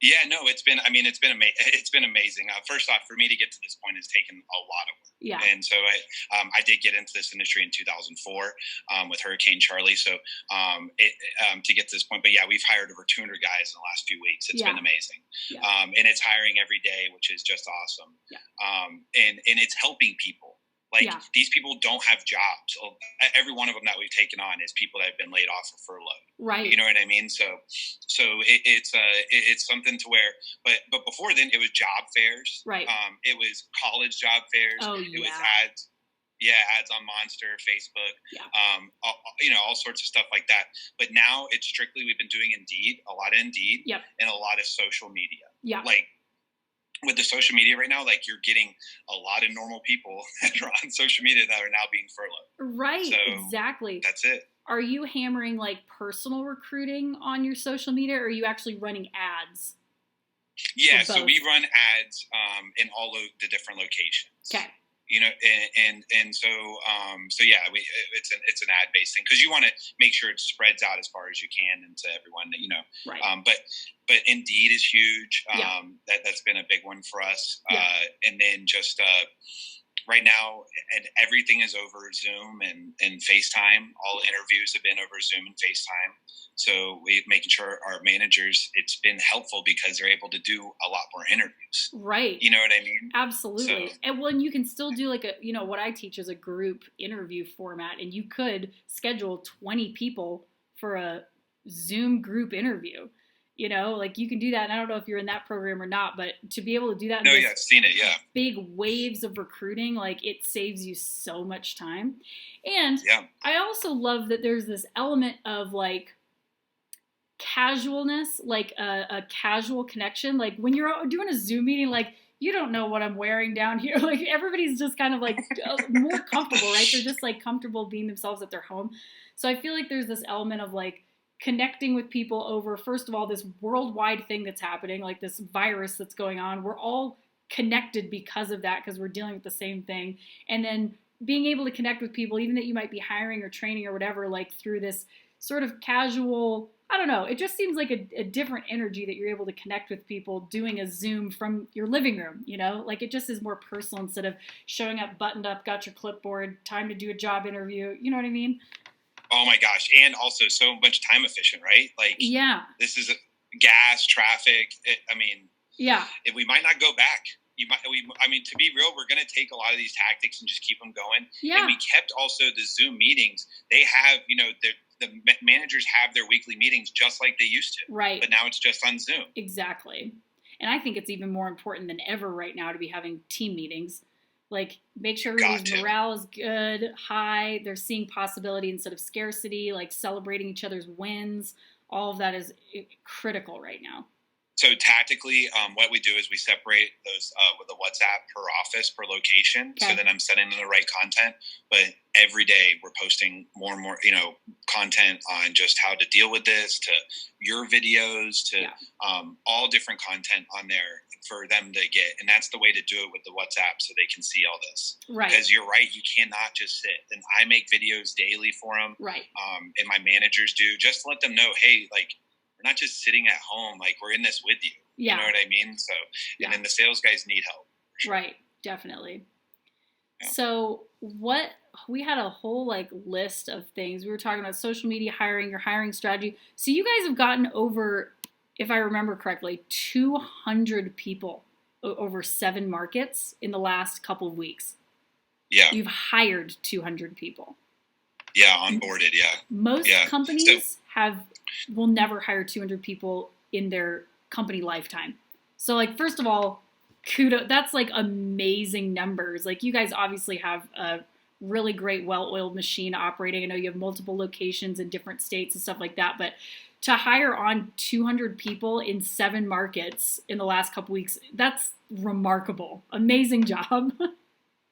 S1: Yeah, no, it's been amazing. First off, for me to get to this point has taken a lot of work.
S2: Yeah.
S1: And so I did get into this industry in 2004 with Hurricane Charlie. So to get to this point, but yeah, we've hired over 200 guys in the last few weeks. It's been amazing. Yeah. And it's hiring every day, which is just awesome. Yeah. And it's helping people. Like, these people don't have jobs. Every one of them that we've taken on is people that have been laid off or furloughed.
S2: Right.
S1: You know what I mean? So it's something to where, but before then it was job fairs.
S2: Right.
S1: It was college job fairs.
S2: Oh,
S1: it was ads. Yeah, ads on Monster, Facebook. Yeah. All sorts of stuff like that. But now it's strictly, we've been doing Indeed, a lot of Indeed, and a lot of social media. Yeah. Like, with the social media right now, like, you're getting a lot of normal people that are on social media that are now being furloughed.
S2: Right,
S1: so
S2: exactly.
S1: That's it.
S2: Are you hammering like personal recruiting on your social media, or are you actually running ads?
S1: Yeah, so we run ads in all of the different locations.
S2: Okay.
S1: You know, and so yeah, it's an ad based thing, because you want to make sure it spreads out as far as you can into everyone that you know.
S2: Right.
S1: But Indeed is huge. That's been a big one for us. And then just right now, and everything is over Zoom and FaceTime. All interviews have been over Zoom and FaceTime. So we're making sure our managers, it's been helpful because they're able to do a lot more interviews.
S2: Right.
S1: You know what I mean?
S2: Absolutely. And when you can still do like what I teach is a group interview format, and you could schedule 20 people for a Zoom group interview. Like, you can do that. And I don't know if you're in that program or not, but to be able to do that.
S1: No, yeah, I've seen it. Yeah.
S2: Big waves of recruiting, like, it saves you so much time. And I also love that there's this element of like casualness, like a casual connection. Like, when you're doing a Zoom meeting, like, you don't know what I'm wearing down here. Like, everybody's just kind of like more comfortable, right? They're just like comfortable being themselves at their home. So I feel like there's this element of like connecting with people over, first of all, this worldwide thing that's happening, like this virus that's going on. We're all connected because of that, because we're dealing with the same thing. And then being able to connect with people, even that you might be hiring or training or whatever, like through this sort of casual, I don't know, it just seems like a different energy that you're able to connect with people doing a Zoom from your living room, like, it just is more personal instead of showing up buttoned up, got your clipboard, time to do a job interview. You know what I mean?
S1: Oh my gosh. And also so much time efficient, right? Like, this is gas, traffic. If we might not go back. To be real, we're going to take a lot of these tactics and just keep them going. Yeah. And we kept also the Zoom meetings. They have, the managers have their weekly meetings just like they used to.
S2: Right.
S1: But now it's just on Zoom.
S2: Exactly. And I think it's even more important than ever right now to be having team meetings. Like, make sure everybody's morale is good, high, they're seeing possibility instead of scarcity, like celebrating each other's wins. All of that is critical right now.
S1: So tactically, what we do is we separate those with a WhatsApp per office, per location. Okay. So then I'm sending them the right content. But every day we're posting more and more, content on just how to deal with this, to your videos, to all different content on there for them to get. And that's the way to do it with the WhatsApp, so they can see all this. Right. Because you're right, you cannot just sit. And I make videos daily for them. Right. And my managers do, just to let them know, hey, like, we're not just sitting at home, like, we're in this with you. Yeah. You know what I mean? So, and then the sales guys need help.
S2: Sure. Right. Definitely. Yeah. So we had a whole like list of things. We were talking about social media hiring, your hiring strategy. So you guys have gotten over if I remember correctly, 200 people over 7 markets in the last couple of weeks.
S1: Yeah.
S2: You've hired 200 people.
S1: Yeah, onboarded, yeah.
S2: Most companies will never hire 200 people in their company lifetime. So, like, first of all, kudos. That's like amazing numbers. Like, you guys obviously have a really great, well-oiled machine operating. I know you have multiple locations in different states and stuff like that, but to hire on 200 people in 7 markets in the last couple weeks, that's remarkable. Amazing job.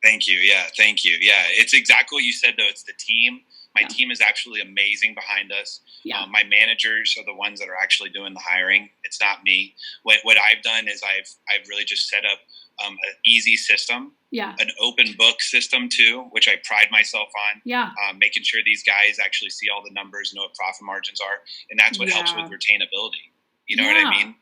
S1: Thank you. Yeah, thank you. Yeah, it's exactly what you said, though. It's the team. My team is actually amazing behind us.
S2: Yeah.
S1: My managers are the ones that are actually doing the hiring. It's not me. What I've done is I've really just set up an easy system.
S2: Yeah.
S1: An open book system too, which I pride myself on.
S2: Yeah.
S1: Making sure these guys actually see all the numbers, know what profit margins are, and that's what helps with retainability. You know what I mean?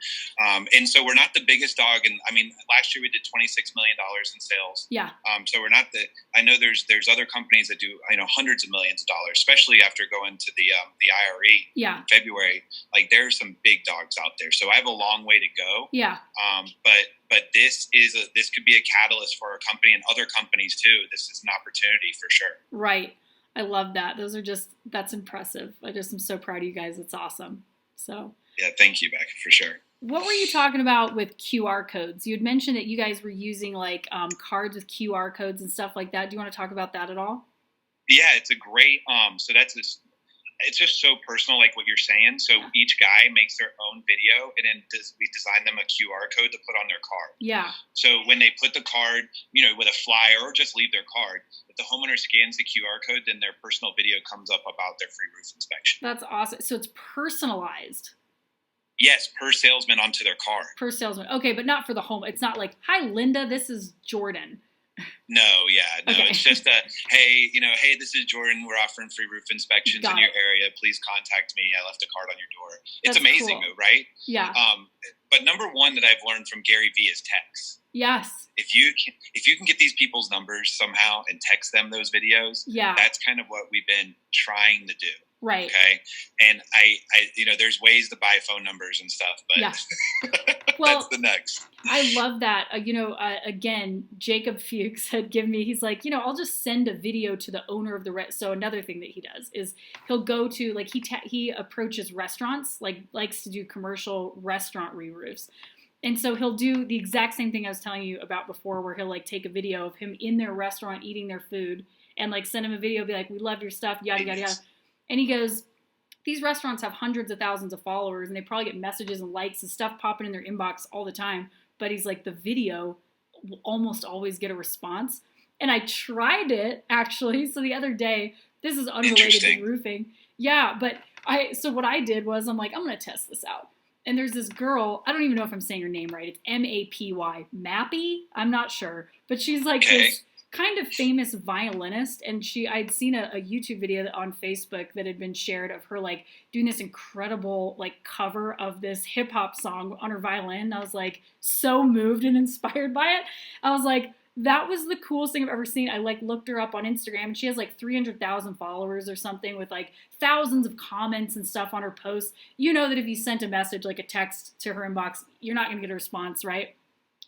S1: And so we're not the biggest dog. And I mean, last year we did $26 million in sales.
S2: Yeah.
S1: So we're not I know there's other companies that do, hundreds of millions of dollars, especially after going to the IRE in February. Like, there's some big dogs out there. So I have a long way to go.
S2: Yeah.
S1: But this could be a catalyst for our company and other companies too. This is an opportunity for sure.
S2: Right. I love that. That's impressive. I just am so proud of you guys. It's awesome. So.
S1: Yeah, thank you, Becca, for sure.
S2: What were you talking about with QR codes? You had mentioned that you guys were using like cards with QR codes and stuff like that. Do you want to talk about that at all?
S1: Yeah, it's a great. So it's just so personal, like what you're saying. So each guy makes their own video, and then we design them a QR code to put on their card.
S2: Yeah.
S1: So when they put the card, with a flyer or just leave their card, if the homeowner scans the QR code, then their personal video comes up about their free roof inspection.
S2: That's awesome. So it's personalized.
S1: Yes, per salesman onto their card.
S2: Per salesman. Okay, but not for the home. It's not like, hi, Linda, this is Jordan.
S1: No, okay. It's just hey, this is Jordan. We're offering free roof inspections in your area. Please contact me. I left a card on your door. It's amazing, cool. Right?
S2: Yeah.
S1: But number one that I've learned from Gary Vee is text.
S2: Yes.
S1: If you can get these people's numbers somehow and text them those videos, that's kind of what we've been trying to do.
S2: Right.
S1: Okay. And I there's ways to buy phone numbers and stuff, but
S2: well,
S1: that's the next.
S2: I love that. Again, Jacob Fuchs had given me, he's like, I'll just send a video to the owner of the So another thing that he does is he'll go to, like, he approaches restaurants, like likes to do commercial restaurant re-roofs. And so he'll do the exact same thing I was telling you about before, where he'll like take a video of him in their restaurant eating their food and like send him a video, be like, we love your stuff, yada, yada, yada. And he goes, these restaurants have hundreds of thousands of followers, and they probably get messages and likes and stuff popping in their inbox all the time. But he's like, the video will almost always get a response. And I tried it, actually. So the other day, this is unrelated to roofing. Yeah, but so what I did was, I'm like, I'm going to test this out. And there's this girl, I don't even know if I'm saying her name right. It's Mapy. Mappy? I'm not sure. But she's like this kind of famous violinist, and I'd seen a YouTube video on Facebook that had been shared of her like doing this incredible like cover of this hip hop song on her violin. And I was like so moved and inspired by it. I was like, that was the coolest thing I've ever seen. I like looked her up on Instagram, and she has like 300,000 followers or something with like thousands of comments and stuff on her posts. You know that if you sent a message, like a text to her inbox, you're not going to get a response, right?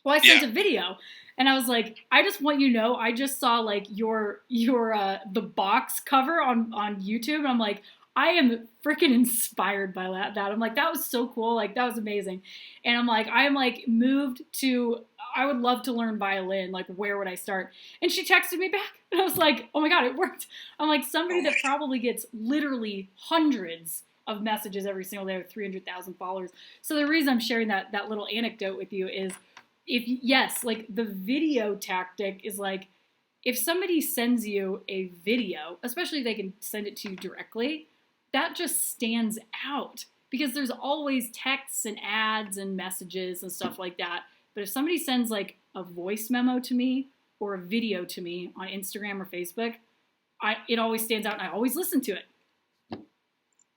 S2: Well, I sent a video. And I was like, I just want you to know, I just saw like your the box cover on YouTube. And I'm like, I am freaking inspired by that. I'm like, that was so cool. Like, that was amazing. And I'm like, I am like moved to, I would love to learn violin. Like, where would I start? And she texted me back. And I was like, oh my God, it worked. I'm like, somebody that probably gets literally hundreds of messages every single day with 300,000 followers. So the reason I'm sharing that little anecdote with you is, like the video tactic is like, if somebody sends you a video, especially if they can send it to you directly, that just stands out because there's always texts and ads and messages and stuff like that. But if somebody sends like a voice memo to me or a video to me on Instagram or Facebook, it always stands out and I always listen to it.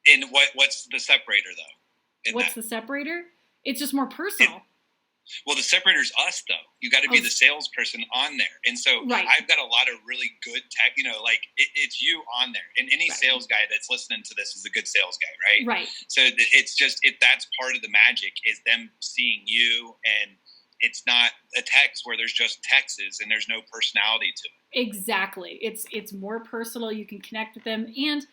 S1: And what's the separator though?
S2: What's the separator? It's just more personal.
S1: Well, the separator's us, though. You got to be the salesperson on there. And so I've got a lot of really good tech, like it's you on there. And any sales guy that's listening to this is a good sales guy, right?
S2: Right.
S1: So it's just, that's part of the magic is them seeing you, and it's not a text where there's just texts and there's no personality to it.
S2: Exactly. It's more personal. You can connect with them, and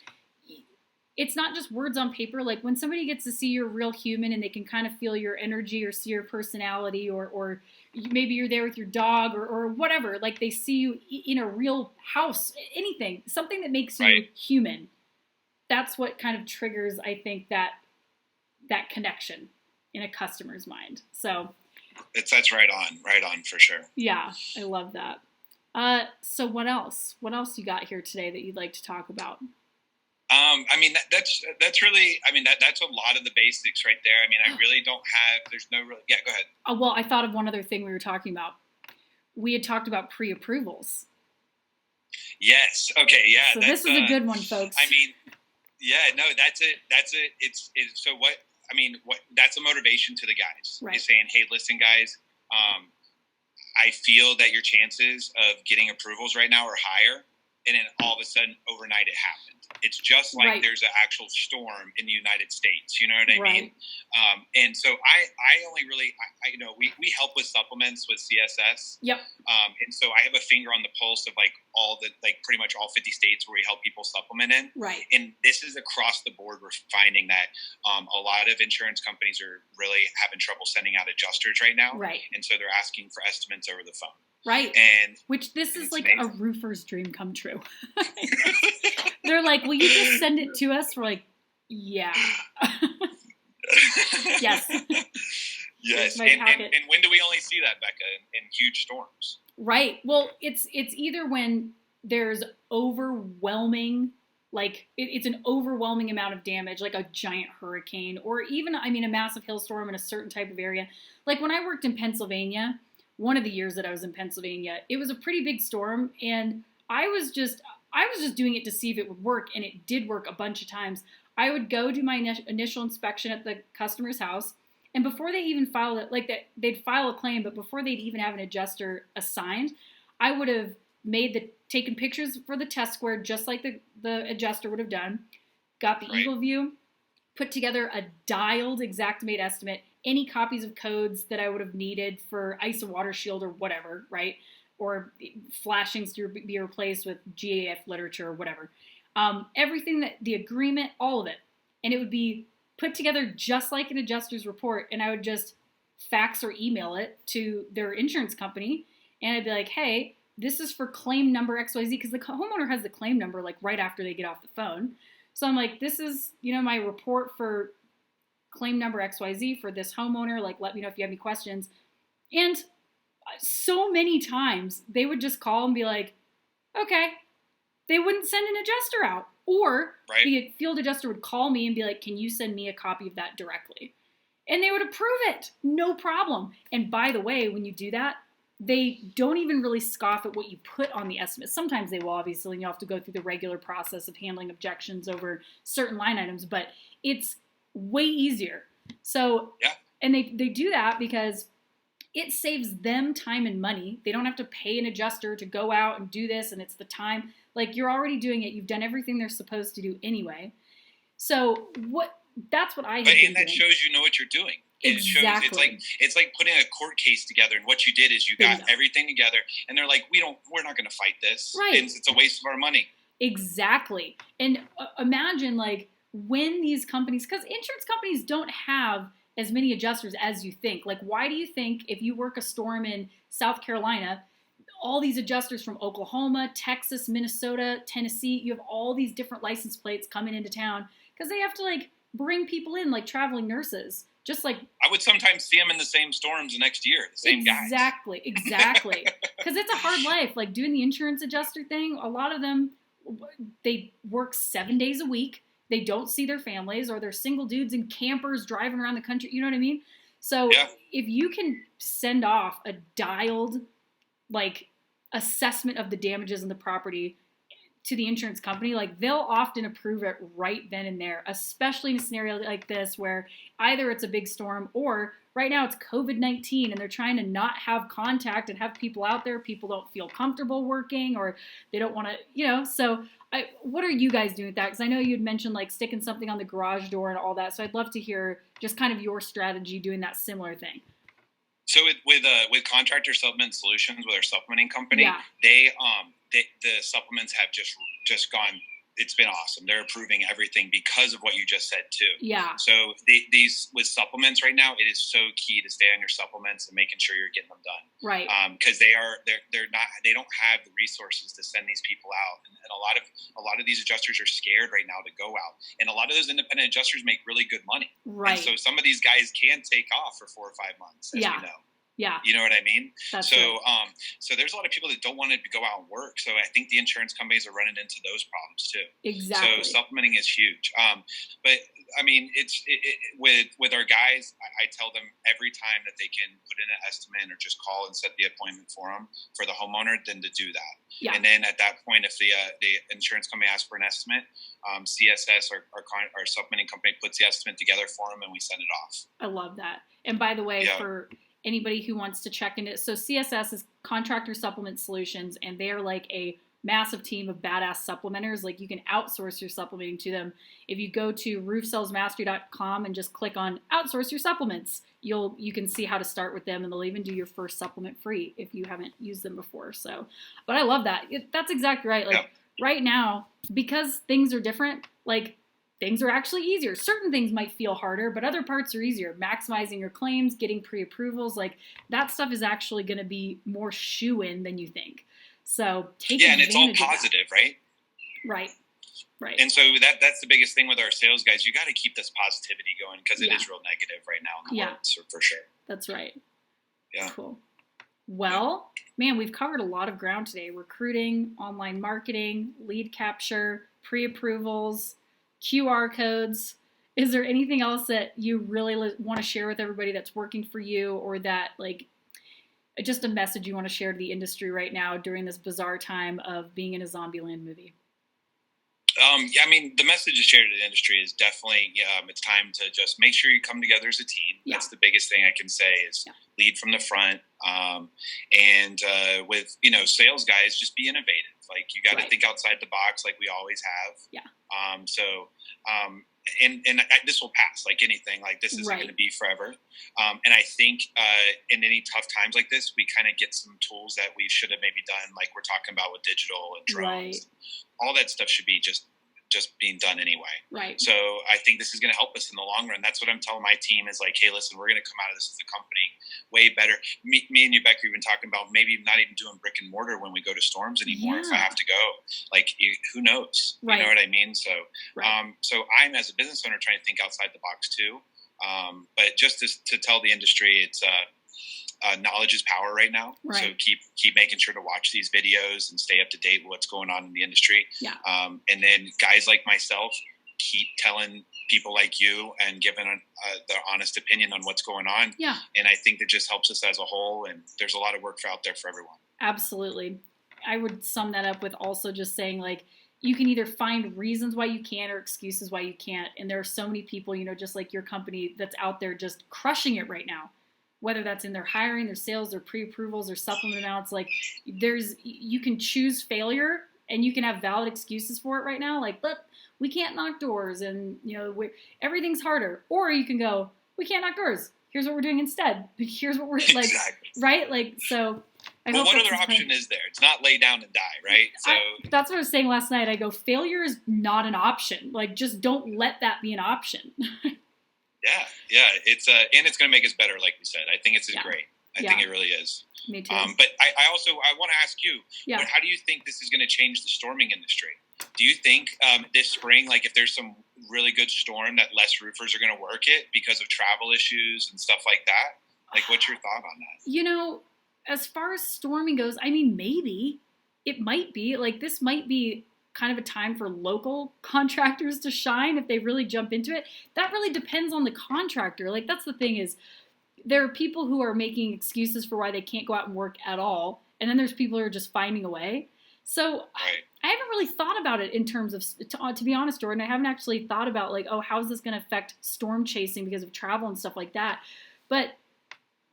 S2: it's not just words on paper. Like when somebody gets to see you're a real human and they can kind of feel your energy or see your personality, or maybe you're there with your dog or whatever, like they see you in a real house, anything, something that makes you human. That's what kind of triggers, I think, that connection in a customer's mind. So
S1: that's right on for sure.
S2: Yeah, I love that. So what else you got here today that you'd like to talk about?
S1: I mean, that's really, I mean, that's a lot of the basics right there. I mean, I really don't have, there's no really, yeah, go ahead.
S2: Well, I thought of one other thing we were talking about. We had talked about pre-approvals.
S1: Yes. Okay. Yeah.
S2: So this is a good one, folks.
S1: I mean, yeah, no, that's it. It's so what, I mean, that's a motivation to the guys.
S2: Right.
S1: Is saying, hey, listen, guys, I feel that your chances of getting approvals right now are higher. And then all of a sudden, overnight, it happened. It's just like there's an actual storm in the United States. You know what I mean? And so I only really, we help with supplements with CSS.
S2: Yep.
S1: And so I have a finger on the pulse of pretty much all 50 states where we help people supplement in.
S2: Right.
S1: And this is across the board. We're finding that a lot of insurance companies are really having trouble sending out adjusters right now.
S2: Right.
S1: And so they're asking for estimates over the phone.
S2: Right.
S1: And
S2: which this is like amazing. A roofer's dream come true. They're like, will you just send it to us? We're like, yeah. Yes.
S1: Yes. And when do we only see that, Becca? In huge storms.
S2: Right. Well, it's either when there's overwhelming, like it's an overwhelming amount of damage, like a giant hurricane, or even, a massive hailstorm in a certain type of area. Like when I worked in Pennsylvania, one of the years that I was in Pennsylvania, it was a pretty big storm, and I was just doing it to see if it would work, and it did work a bunch of times. I would go do my initial inspection at the customer's house, and before they even filed it, like that, they'd file a claim, but before they'd even have an adjuster assigned, I would have taken pictures for the test square, just like the adjuster would have done, got the Eagle View, put together a dialed Xactimate estimate, any copies of codes that I would have needed for ice and water shield or whatever, right? Or flashings to be replaced with GAF literature or whatever. Everything, that the agreement, all of it. And it would be put together just like an adjuster's report, and I would just fax or email it to their insurance company, and I'd be like, hey, this is for claim number XYZ, because the homeowner has the claim number like right after they get off the phone. So I'm like, this is, my report for claim number XYZ for this homeowner, like let me know if you have any questions. And so many times they would just call and be like, okay. They wouldn't send an adjuster out. Or the field adjuster would call me and be like, can you send me a copy of that directly? And they would approve it. No problem. And by the way, when you do that, they don't even really scoff at what you put on the estimate. Sometimes they will, obviously, and you have to go through the regular process of handling objections over certain line items, but it's way easier. So, and they do that because it saves them time and money. They don't have to pay an adjuster to go out and do this, and it's the time. Like, you're already doing it. You've done everything they're supposed to do anyway. So that's what I have been
S1: and that
S2: doing.
S1: Shows you know what you're doing.
S2: Exactly.
S1: It's like putting a court case together, and what you did is you got everything together, and they're like, we're not going to fight this.
S2: Right.
S1: And it's a waste of our money.
S2: Exactly. And imagine like when these companies, because insurance companies don't have as many adjusters as you think. Like, why do you think if you work a storm in South Carolina, all these adjusters from Oklahoma, Texas, Minnesota, Tennessee, you have all these different license plates coming into town because they have to like bring people in like traveling nurses. Just like
S1: I would sometimes see them in the same storms the next year, the same guys.
S2: Exactly. Because it's a hard life. Like doing the insurance adjuster thing, a lot of them, they work 7 days a week. They don't see their families, or they're single dudes and campers driving around the country. You know what I mean? So if you can send off a dialed like assessment of the damages in the property to the insurance company, like they'll often approve it right then and there, especially in a scenario like this where either it's a big storm or right now it's COVID-19 and they're trying to not have contact and have people out there. People don't feel comfortable working, or they don't want to, so what are you guys doing with that? Because I know you'd mentioned like sticking something on the garage door and all that. So I'd love to hear just kind of your strategy doing that similar thing.
S1: So with Contractor Supplement Solutions, with our supplementing company,
S2: Yeah.
S1: the supplements have just gone. It's been awesome. They're approving everything because of what you just said too.
S2: Yeah.
S1: So these with supplements right now, it is so key to stay on your supplements and making sure you're getting them done.
S2: Right.
S1: Because they don't have the resources to send these people out, and a lot of these adjusters are scared right now to go out, and a lot of those independent adjusters make really good money.
S2: Right.
S1: And so some of these guys can take off for 4 or 5 months, as we know.
S2: Yeah.
S1: You know what I mean?
S2: That's
S1: so,
S2: right.
S1: So there's a lot of people that don't want to go out and work. So I think the insurance companies are running into those problems too.
S2: Exactly.
S1: So supplementing is huge. But I mean, with our guys, I tell them every time that they can put in an estimate or just call and set the appointment for them for the homeowner, then to do that.
S2: Yeah.
S1: And then at that point, if the insurance company asks for an estimate, CSS, our supplementing company, puts the estimate together for them, and we send it off.
S2: I love that. And by the way, for anybody who wants to check into it, so CSS is Contractor Supplement Solutions, and they are like a massive team of badass supplementers. Like, you can outsource your supplementing to them. If you go to roofsalesmastery.com and just click on outsource your supplements, you can see how to start with them, and they'll even do your first supplement free if you haven't used them before. So, but I love that. That's exactly right. Like right now, because things are different, like things are actually easier. Certain things might feel harder, but other parts are easier. Maximizing your claims, getting pre-approvals, like that stuff is actually going to be more shoe-in than you think. So take advantage of that.
S1: And it's all positive, right?
S2: Right.
S1: And so that's the biggest thing with our sales guys. You got to keep this positivity going, because it is real negative right now in the world, for sure.
S2: That's right.
S1: Yeah.
S2: Cool. Well, man, we've covered a lot of ground today. Recruiting, online marketing, lead capture, pre-approvals, QR codes. Is there anything else that you really want to share with everybody that's working for you, or that like just a message you want to share to the industry right now during this bizarre time of being in a Zombieland movie?
S1: I mean, the message to share to the industry is definitely it's time to just make sure you come together as a team. Yeah. That's the biggest thing I can say is lead from the front. And with, sales guys, just be innovative. Like, you got to think outside the box like we always have.
S2: Yeah.
S1: And this will pass like anything. Like, this isn't going to be forever. And I think in any tough times like this, we kind of get some tools that we should have maybe done, like we're talking about with digital and drones. All that stuff should be just being done anyway.
S2: Right.
S1: So I think this is going to help us in the long run. That's what I'm telling my team is like, hey, listen, we're going to come out of this as a company way better. Me and you, Becca, we've been talking about maybe not even doing brick and mortar when we go to storms anymore. If I have to go, like, who knows? You know what I mean? So, so I'm, as a business owner, trying to think outside the box too. But just to tell the industry, it's knowledge is power right now. So keep making sure to watch these videos and stay up to date with what's going on in the industry.
S2: Yeah.
S1: And then guys like myself, keep telling people like you and giving their honest opinion on what's going on.
S2: Yeah.
S1: And I think that just helps us as a whole. And there's a lot of work out there for everyone.
S2: Absolutely. I would sum that up with also just saying, like, you can either find reasons why you can't or excuses why you can't. And there are so many people, just like your company, that's out there just crushing it right now. Whether that's in their hiring, their sales, their pre-approvals, their supplement amounts, like you can choose failure and you can have valid excuses for it right now. Like, but we can't knock doors and, everything's harder. Or you can go, we can't knock doors. Here's what we're doing instead. Here's what we're like, right? Like, so I hope
S1: what other option is there? It's not lay down and die, right? So
S2: that's what I was saying last night. I go, failure is not an option. Like, just don't let that be an option.
S1: Yeah. It's and it's going to make us better, like we said. I think it's great. I think it really is.
S2: Me too.
S1: But I want to ask you, how do you think this is going to change the storming industry? Do you think this spring, like if there's some really good storm, that less roofers are going to work it because of travel issues and stuff like that? Like, what's your thought on that?
S2: As far as storming goes, I mean, maybe it might be like this might be kind of a time for local contractors to shine if they really jump into it. That really depends on the contractor. Like, that's the thing is, there are people who are making excuses for why they can't go out and work at all. And then there's people who are just finding a way. So I haven't really thought about it in terms of, to be honest, Jordan, I haven't actually thought about like, oh, how is this going to affect storm chasing because of travel and stuff like that. But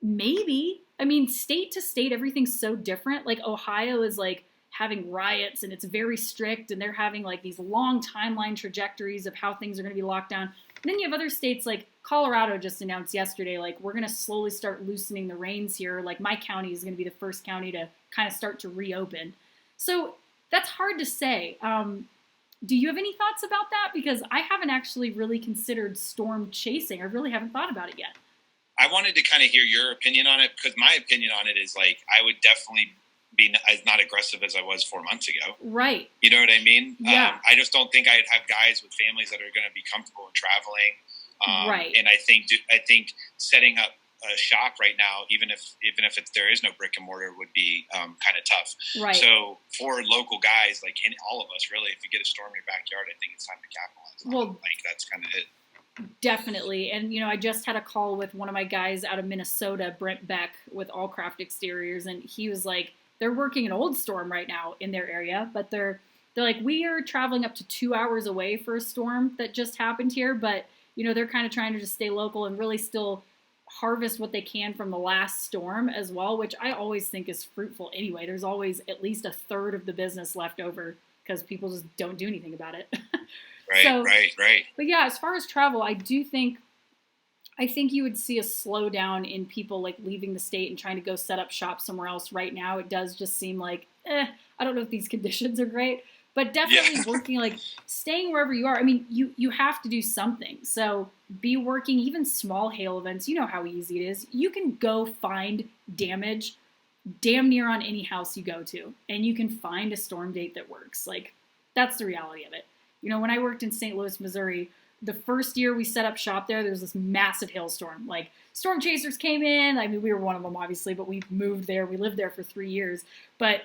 S2: Maybe. I mean, state to state, everything's so different. Like Ohio is like having riots and it's very strict and they're having like these long timeline trajectories of how things are going to be locked down. And then you have other states like Colorado just announced yesterday, like we're going to slowly start loosening the reins here. Like my county is going to be the first county to kind of start to reopen. So that's hard to say. Do you have any thoughts about that? Because I haven't actually really considered storm chasing. I really haven't thought about it yet.
S1: I wanted to kind of hear your opinion on it because my opinion on it is like I would definitely be as not aggressive as I was 4 months ago.
S2: Right.
S1: You know what I mean?
S2: Yeah.
S1: I just don't think I'd have guys with families that are going to be comfortable in traveling.
S2: Right.
S1: And I think setting up a shop right now, even if there is no brick and mortar, would be kind of tough.
S2: Right.
S1: So for local guys, like in all of us, really, if you get a storm in your backyard, I think it's time to capitalize.
S2: Well,
S1: like that's kind of it.
S2: Definitely. And, I just had a call with one of my guys out of Minnesota, Brent Beck, with All Craft Exteriors. And he was like, they're working an old storm right now in their area, but they're like, we are traveling up to 2 hours away for a storm that just happened here. But, they're kind of trying to just stay local and really still harvest what they can from the last storm as well, which I always think is fruitful anyway. There's always at least a third of the business left over because people just don't do anything about it.
S1: Right.
S2: But yeah, as far as travel, I think you would see a slowdown in people like leaving the state and trying to go set up shop somewhere else. Right now, it does just seem like, I don't know if these conditions are great, but definitely working, like staying wherever you are. I mean, you have to do something. So be working even small hail events. You know how easy it is. You can go find damage damn near on any house you go to, and you can find a storm date that works. Like that's the reality of it. When I worked in St. Louis, Missouri, the first year we set up shop there was this massive hailstorm. Like, storm chasers came in. I mean, we were one of them, obviously, but we moved there. We lived there for 3 years. But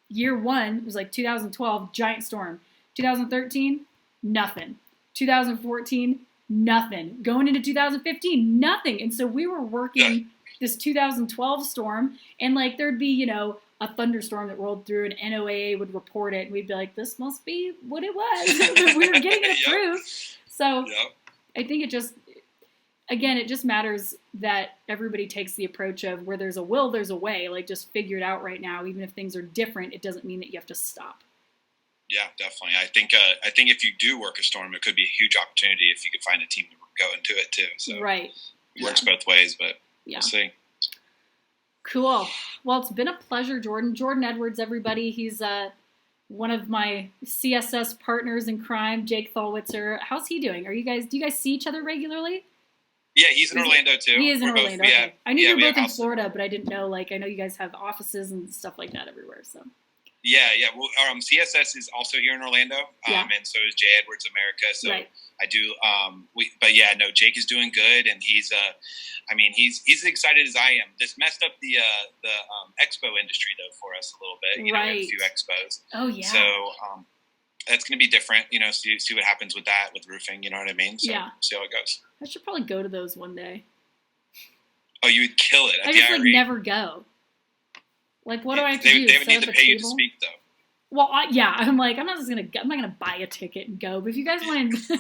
S2: year one, it was like 2012, giant storm. 2013, nothing. 2014, nothing. Going into 2015, nothing. And so we were working this 2012 storm, and, like, there'd be, a thunderstorm that rolled through, and NOAA would report it, and we'd be like, this must be what it was. We were getting it approved. So I think it just matters that everybody takes the approach of where there's a will, there's a way. Like, just figure it out right now. Even if things are different, it doesn't mean that you have to stop. Yeah,
S1: definitely. I think if you do work a storm, it could be a huge opportunity if you could find a team to go into it too. So
S2: right.
S1: It works both ways, but we'll see.
S2: Cool. Well, it's been a pleasure, Jordan. Jordan Edwards, everybody. He's one of my CSS partners in crime, Jake Tholwitzer. How's he doing? Do you guys see each other regularly?
S1: Yeah, he's in Orlando too.
S2: He is in Orlando. Okay. I knew you were both in Florida, but I didn't know. Like, I know you guys have offices and stuff like that everywhere. So.
S1: Yeah. Well, CSS is also here in Orlando, and so is J Edwards America. So
S2: right.
S1: I do. Jake is doing good, and he's as excited as I am. This messed up the expo industry though for us a little bit.
S2: Right.
S1: We have a few expos.
S2: Oh yeah.
S1: So that's going to be different. See what happens with that with roofing. You know what I mean? So see how it goes.
S2: I should probably go to those one day.
S1: Oh, you would kill it.
S2: I just never go. Like, what do I have to do?
S1: They would need to pay you to speak though.
S2: Well, I'm like, I'm not gonna buy a ticket and go. But if you guys want to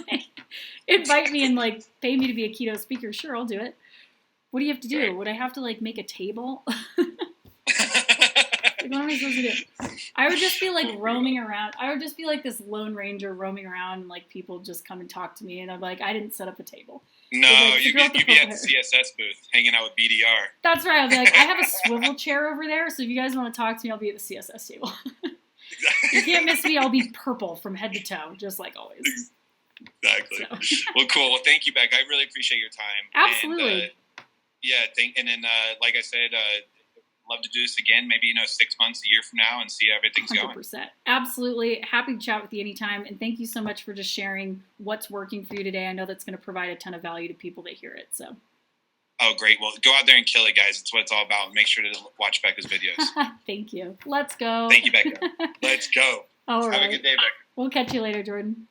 S2: invite me and like pay me to be a keto speaker, sure, I'll do it. What do you have to do? Right. Would I have to like make a table? Like, what am I supposed to do? I would just be like roaming around. I would just be like this lone ranger roaming around, and like people just come and talk to me, and I'm like, I didn't set up a table.
S1: No, you'd be at the CSS booth hanging out with BDR.
S2: That's right. I'll be like, I have a swivel chair over there, so if you guys want to talk to me, I'll be at the CSS table. You can't miss me. I'll be purple from head to toe, just like always.
S1: Exactly. So. Well, cool. Well, thank you, Beck. I really appreciate your time.
S2: Absolutely.
S1: And like I said, love to do this again, maybe 6 months, a year from now, and see how everything's
S2: 100%. Going. Absolutely. Happy to chat with you anytime, and thank you so much for just sharing what's working for you today. I know that's going to provide a ton of value to people that hear it. So.
S1: Oh, great. Well, go out there and kill it, guys. It's what it's all about. Make sure to watch Becca's videos.
S2: Thank you. Let's go.
S1: Thank you, Becca. Let's go.
S2: All right.
S1: Have a good day, Becca.
S2: We'll catch you later, Jordan.